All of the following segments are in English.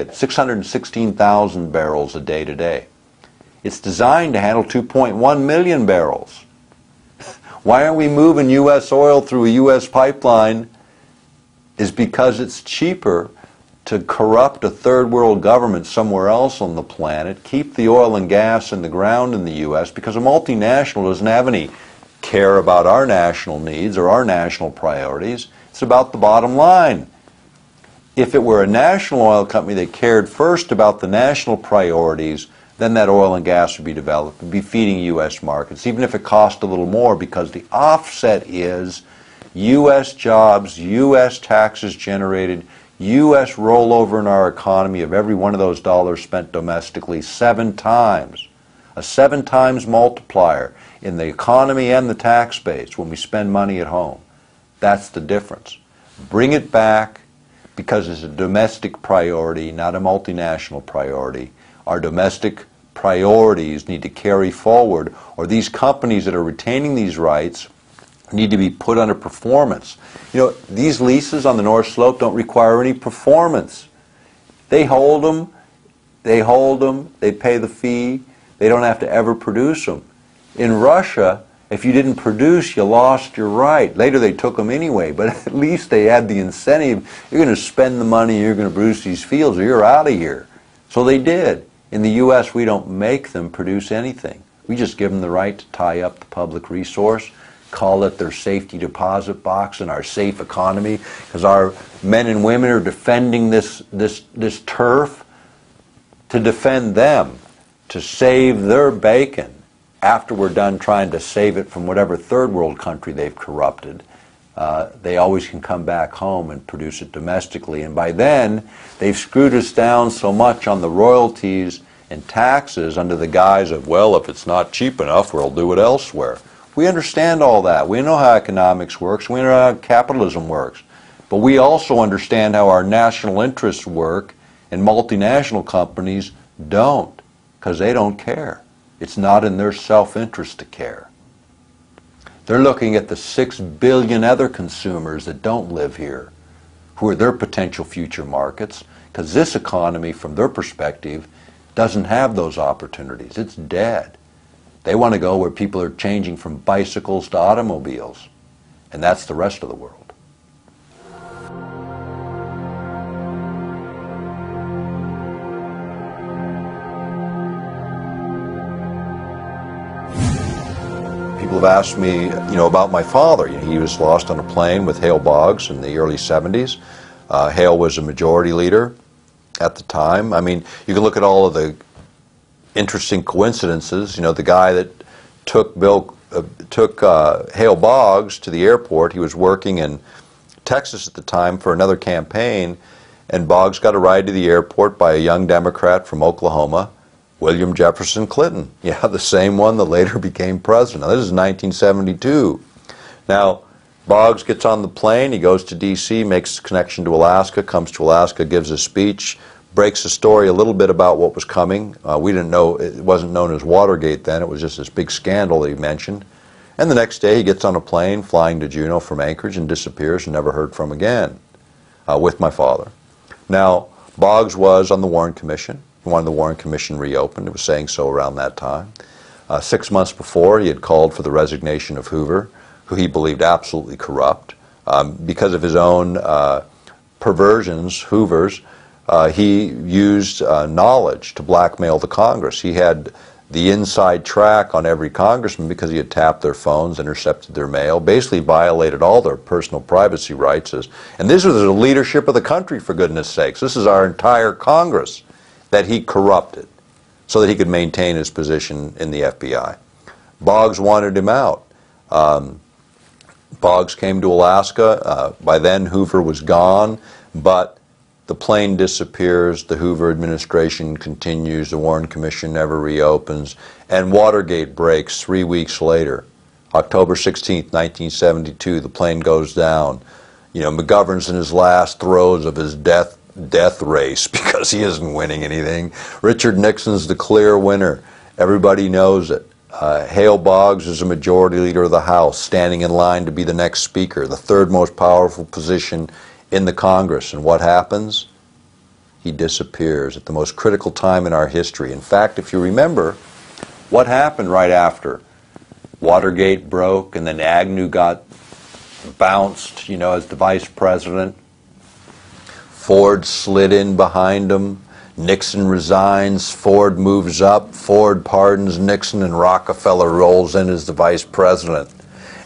at 616,000 barrels a day today. It's designed to handle 2.1 million barrels. Why aren't we moving U.S. oil through a U.S. pipeline? Is because it's cheaper to corrupt a third world government somewhere else on the planet, keep the oil and gas in the ground in the U.S., because a multinational doesn't have any care about our national needs or our national priorities. It's about the bottom line. If it were a national oil company that cared first about the national priorities, then that oil and gas would be developed, would be feeding U.S. markets, even if it cost a little more, because the offset is U.S. jobs, U.S. taxes generated, U.S. rollover in our economy of every one of those dollars spent domestically 7 times. A 7 times multiplier in the economy and the tax base when we spend money at home. That's the difference. Bring it back because it's a domestic priority, not a multinational priority. Our domestic priorities need to carry forward, or these companies that are retaining these rights need to be put under performance. You know, these leases on the North Slope don't require any performance. They hold them, they pay the fee, they don't have to ever produce them. In Russia, if you didn't produce, you lost your right. Later they took them anyway, but at least they had the incentive. You're going to spend the money, you're going to produce these fields, or you're out of here. So they did. In the U.S., we don't make them produce anything. We just give them the right to tie up the public resource, call it their safety deposit box in our safe economy, because our men and women are defending this turf to defend them, to save their bacon after we're done trying to save it from whatever third world country they've corrupted. They always can come back home and produce it domestically. And by then, they've screwed us down so much on the royalties and taxes under the guise of, well, if it's not cheap enough, we'll do it elsewhere. We understand all that. We know how economics works. We know how capitalism works. But we also understand how our national interests work, and multinational companies don't, because they don't care. It's not in their self-interest to care. They're looking at the 6 billion other consumers that don't live here, who are their potential future markets, because this economy, from their perspective, doesn't have those opportunities. It's dead. They want to go where people are changing from bicycles to automobiles, and that's the rest of the world. People have asked me, about my father. He was lost on a plane with Hale Boggs in the early 70s. Hale was a majority leader at the time. I mean, you can look at all of the interesting coincidences. The guy that took Hale Boggs to the airport, he was working in Texas at the time for another campaign, and Boggs got a ride to the airport by a young Democrat from Oklahoma, William Jefferson Clinton. Yeah, the same one that later became president. Now, this is 1972. Now, Boggs gets on the plane, he goes to D.C., makes a connection to Alaska, comes to Alaska, gives a speech, breaks the story a little bit about what was coming. We didn't know, it wasn't known as Watergate then, it was just this big scandal that he mentioned. And the next day he gets on a plane flying to Juneau from Anchorage and disappears and never heard from again with my father. Now, Boggs was on the Warren Commission. He wanted the Warren Commission reopened. It was saying so around that time. 6 months before, he had called for the resignation of Hoover, who he believed absolutely corrupt. Because of his own perversions, Hoover's, he used knowledge to blackmail the Congress. He had the inside track on every congressman because he had tapped their phones, intercepted their mail, basically violated all their personal privacy rights. And this was the leadership of the country, for goodness sakes. This is our entire Congress that he corrupted so that he could maintain his position in the FBI. Boggs wanted him out. Boggs came to Alaska. By then, Hoover was gone, but the plane disappears, the Hoover administration continues, the Warren Commission never reopens, and Watergate breaks 3 weeks later. October 16th, 1972, the plane goes down. McGovern's in his last throes of his death race because he isn't winning anything. Richard Nixon's the clear winner. Everybody knows it. Hale Boggs is a majority leader of the House, standing in line to be the next speaker, the third most powerful position in the Congress. And what happens? he disappears at the most critical time in our history. In fact, if you remember, what happened right after Watergate broke and then Agnew got bounced, you know, as the vice president? Ford slid in behind him. Nixon resigns. Ford moves up. Ford pardons Nixon, and Rockefeller rolls in as the vice president.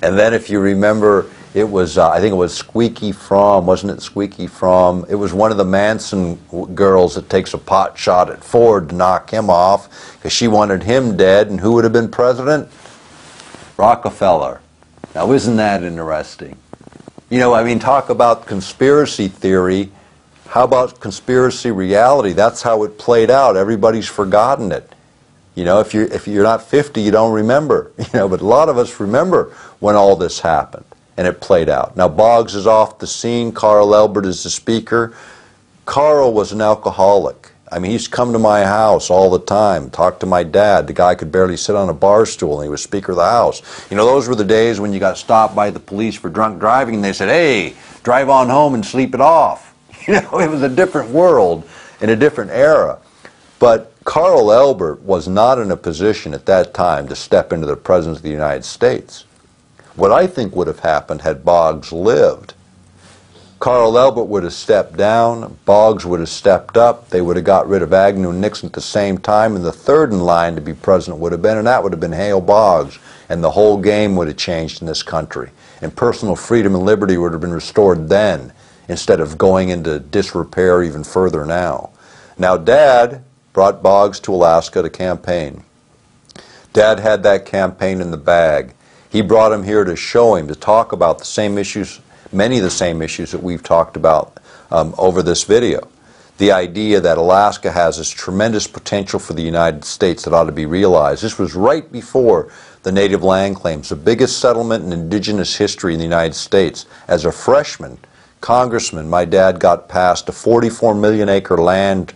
And then, if you remember, it was, I think it was Squeaky Fromm, wasn't it Squeaky Fromm? It was one of the Manson girls that takes a pot shot at Ford to knock him off because she wanted him dead, and who would have been president? Rockefeller. Now, isn't that interesting? You know, I mean, talk about conspiracy theory. How about conspiracy reality? That's how it played out. Everybody's forgotten it. You know, if you're not 50, you don't remember. You know, but a lot of us remember when all this happened and it played out. Now, Boggs is off the scene. Carl Elbert is the speaker. Carl was an alcoholic. I mean, he's come to my house all the time, talked to my dad. The guy could barely sit on a bar stool, and he was Speaker of the House. You know, those were the days when you got stopped by the police for drunk driving, and they said, hey, drive on home and sleep it off. You know, it was a different world in a different era. But Carl Elbert was not in a position at that time to step into the President of the United States. What I think would have happened had Boggs lived, Carl Elbert would have stepped down, Boggs would have stepped up, they would have got rid of Agnew and Nixon at the same time, and the third in line to be president would have been, and that would have been Hale Boggs, and the whole game would have changed in this country. And personal freedom and liberty would have been restored then, instead of going into disrepair even further now. Now, Dad brought Boggs to Alaska to campaign. Dad had that campaign in the bag. He brought him here to show him, to talk about the same issues, many of the same issues that we've talked about over this video. The idea that Alaska has this tremendous potential for the United States that ought to be realized. This was right before the native land claims, the biggest settlement in indigenous history in the United States. As a freshman Congressman, my dad got passed a 44 million acre land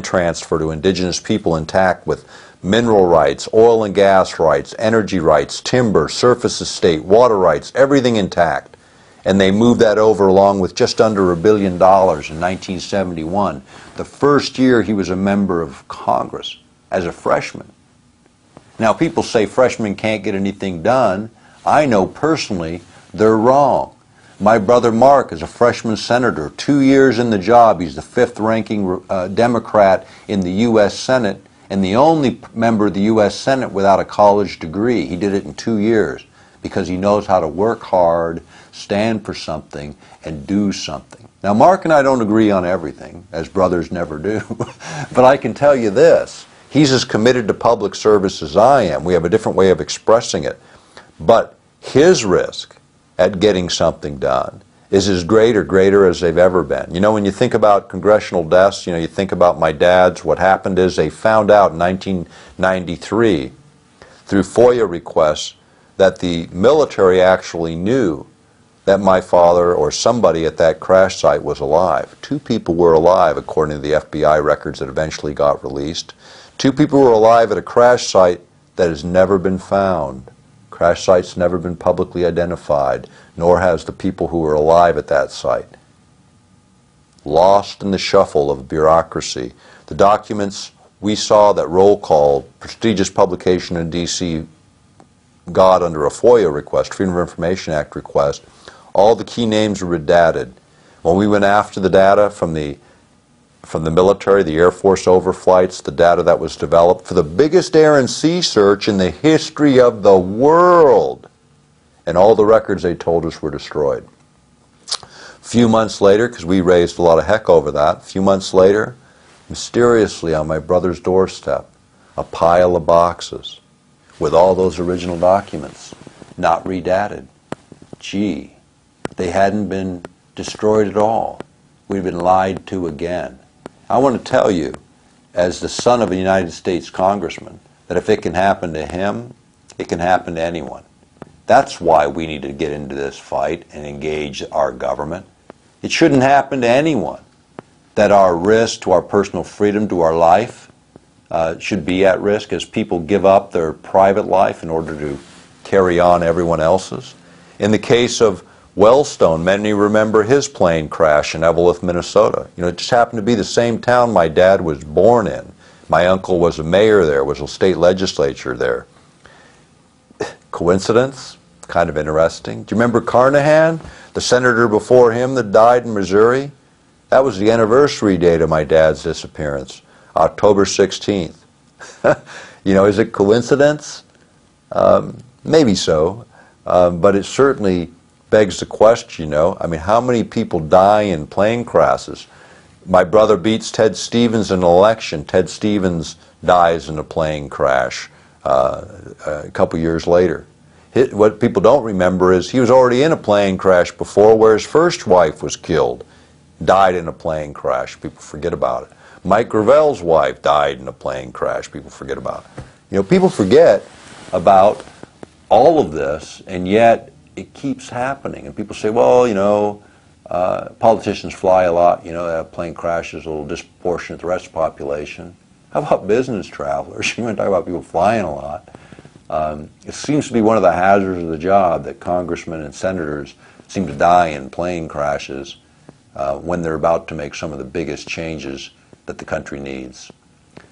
transfer to indigenous people intact with mineral rights, oil and gas rights, energy rights, timber, surface estate, water rights, everything intact. And they moved that over along with just under $1 billion in 1971, the first year he was a member of Congress as a freshman. Now, people say freshmen can't get anything done. I know personally they're wrong. My brother Mark is a freshman senator, 2 years in the job. He's the fifth ranking Democrat in the U.S. Senate and the only member of the U.S. Senate without a college degree. He did it in 2 years because he knows how to work hard, stand for something, and do something. Now, Mark and I don't agree on everything, as brothers never do, but I can tell you this. He's as committed to public service as I am. We have a different way of expressing it. But his risk at getting something done is as greater as they've ever been. You know, when you think about congressional deaths, you know, you think about my dad's, what happened is they found out in 1993 through FOIA requests that the military actually knew that my father or somebody at that crash site was alive. 2 people were alive, according to the FBI records that eventually got released. 2 people were alive at a crash site that has never been found. Crash site's never been publicly identified, nor has the people who were alive at that site. Lost in the shuffle of bureaucracy. The documents we saw that roll call, prestigious publication in D.C., got under a FOIA request, Freedom of Information Act request, all the key names were redacted. When we went after the data from the military, the Air Force overflights, the data that was developed for the biggest air and sea search in the history of the world, and all the records they told us were destroyed. A few months later, because we raised a lot of heck over that, a few months later, mysteriously on my brother's doorstep, a pile of boxes with all those original documents, not redated. Gee, they hadn't been destroyed at all. We've been lied to again. I want to tell you, as the son of a United States Congressman, that if it can happen to him, it can happen to anyone. That's why we need to get into this fight and engage our government. It shouldn't happen to anyone that our risk to our personal freedom, to our life, should be at risk as people give up their private life in order to carry on everyone else's. In the case of Wellstone, many remember his plane crash in Evelyn, Minnesota. You know, it just happened to be the same town my dad was born in. My uncle was a mayor there, was a state legislature there. Coincidence? Kind of interesting. Do you remember Carnahan, the senator before him that died in Missouri? That was the anniversary date of my dad's disappearance, October 16th. You know, is it coincidence? Maybe so, but it certainly begs the question, you know. I mean, how many people die in plane crashes? My brother beats Ted Stevens in an election. Ted Stevens dies in a plane crash a couple years later. What people don't remember is he was already in a plane crash before where his first wife was killed, died in a plane crash. People forget about it. Mike Gravel's wife died in a plane crash. People forget about it. You know, people forget about all of this, and yet it keeps happening. And people say, well, you know, politicians fly a lot, you know, that plane crashes a little disproportionate to the rest of the population. How about business travelers? You want to talk about people flying a lot. It seems to be one of the hazards of the job that congressmen and senators seem to die in plane crashes when they're about to make some of the biggest changes that the country needs.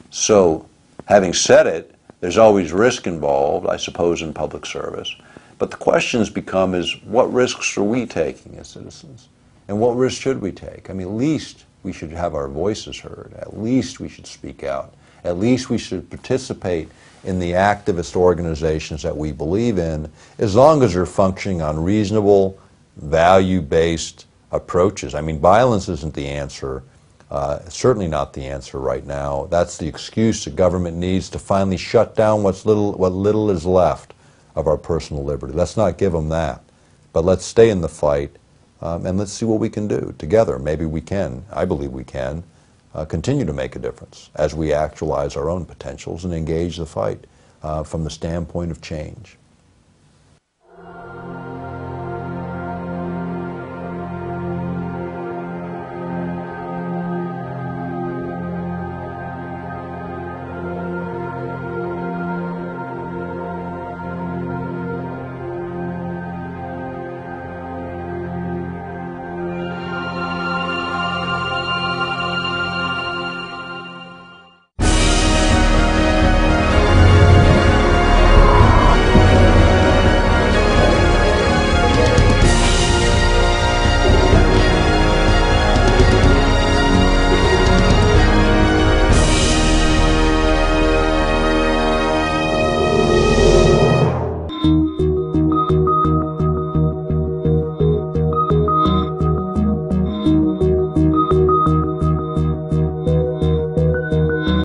So, having said it, there's always risk involved, I suppose, in public service. But the questions become is, what risks are we taking as citizens? And what risks should we take? I mean, at least we should have our voices heard. At least we should speak out. At least we should participate in the activist organizations that we believe in, as long as they're functioning on reasonable, value-based approaches. I mean, violence isn't the answer. Certainly not the answer right now. That's the excuse the government needs to finally shut down what little is left of our personal liberty. Let's not give them that. But let's stay in the fight, and let's see what we can do together. Maybe we can, I believe we can, continue to make a difference as we actualize our own potentials and engage the fight from the standpoint of change.